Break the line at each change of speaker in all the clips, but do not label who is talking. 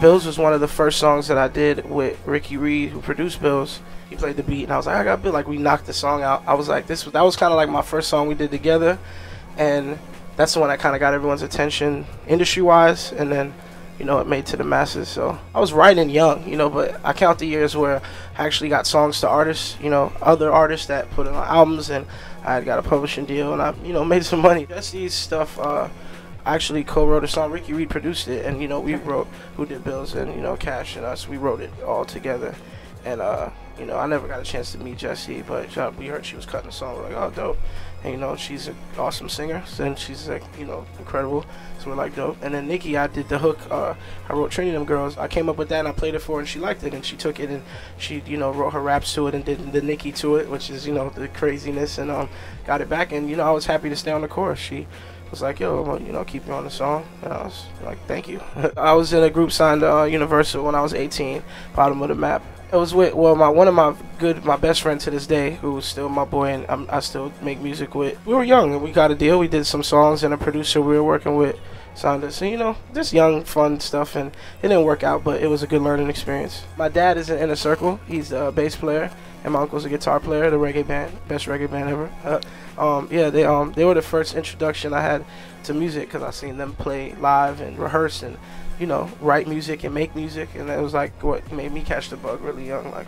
Bills was one of the first songs that I did with Ricky Reed, who produced Bills. He played the beat, and I was like, I got Bill. Like, we knocked the song out. I was like, that was kind of like my first song we did together, and that's the one that kind of got everyone's attention industry-wise, and then, you know, it made to the masses. So I was writing young, you know, but I count the years where I actually got songs to artists, you know, other artists that put it on albums, and I had got a publishing deal, and I, you know, made some money. Jesse's stuff, I actually co-wrote a song. Ricky Reed produced it, and, you know, we wrote Who Did Bills, and, you know, Cash and us, we wrote it all together. And you know, I never got a chance to meet Jessie, but we heard she was cutting a song. We're like, oh, dope. And, you know, she's an awesome singer, and she's, like, you know, incredible. So we're like, dope. And then Nicki, I did the hook. I wrote Trini Them Girls. I came up with that, and I played it for her, and she liked it, and she took it, and she, you know, wrote her raps to it and did the Nicki to it, which is, you know, the craziness, and got it back. And, you know, I was happy to stay on the chorus. She was like, yo, well, you know, keep you on the song. And I was like, thank you. I was in a group signed to Universal when I was 18, Bottom of the Map. It was with, well, one of my best friends to this day, who's still my boy, and I still make music with. We were young, and we got a deal. We did some songs, and a producer we were working with signed us. So, you know, just young, fun stuff, and it didn't work out, but it was a good learning experience. My dad is in Inner Circle. He's a bass player, and my uncle's a guitar player, the reggae band, best reggae band ever. Yeah, they were the first introduction I had to music, because I seen them play live and rehearse and, you know, write music and make music, and it was like what made me catch the bug really young. Like,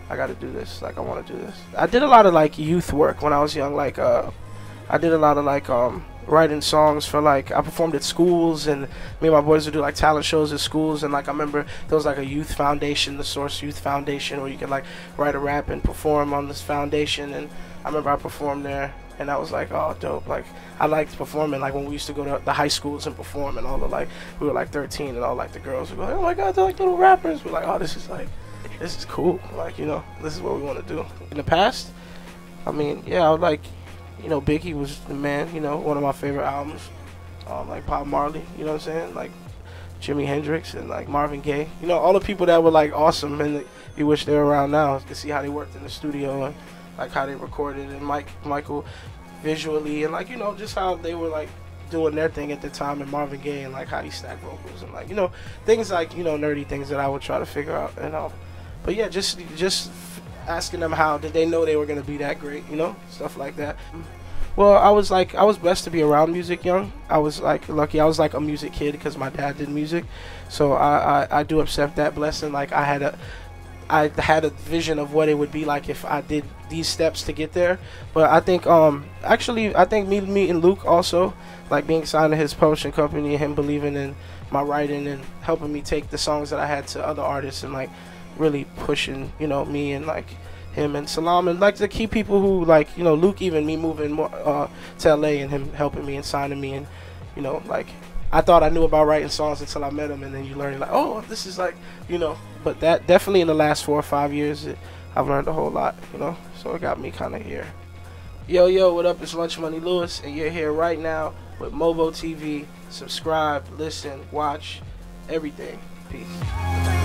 I got to do this. Like, I want to do this. I did a lot of like youth work when I was young. Like, I did a lot of like writing songs for, like, I performed at schools, and me and my boys would do like talent shows at schools, and like I remember there was like a youth foundation, the Source Youth Foundation, where you could like write a rap and perform on this foundation, and I remember I performed there. And I was like, oh, dope. Like, I liked performing, like, when we used to go to the high schools and perform, and all the, like, we were, like, 13, and all, like, the girls would go, oh, my God, they're, like, little rappers. We're like, oh, this is cool. Like, you know, this is what we want to do. In the past, I mean, yeah, I would like, you know, Biggie was the man, you know, one of my favorite albums. Like, Bob Marley, you know what I'm saying? Like, Jimi Hendrix and, like, Marvin Gaye. You know, all the people that were, like, awesome, and you wish they were around now to see how they worked in the studio, and like how they recorded, and Michael visually, and like, you know, just how they were like doing their thing at the time, and Marvin Gaye, and like how he stacked vocals, and like, you know, things like, you know, nerdy things that I would try to figure out. And but yeah, just asking them how did they know they were gonna be that great, you know, stuff like that. Well, I was blessed to be around music young. I was like lucky. I was like a music kid because my dad did music, so I do accept that blessing. Like, I had a vision of what it would be like if I did these steps to get there. But I think actually I think me meeting Luke also, like being signed to his publishing company, and him believing in my writing and helping me take the songs that I had to other artists, and like really pushing, you know, me, and like him and Salam, and like the key people who, like, you know, Luke, even me moving more to LA, and him helping me and signing me, and, you know, like, I thought I knew about writing songs until I met him, and then you learn, like, oh, this is like, you know. But that definitely in the last 4 or 5 years, I've learned a whole lot, you know. So it got me kind of here. Yo, what up? It's LunchMoney Lewis, and you're here right now with MOBO TV. Subscribe, listen, watch, everything. Peace.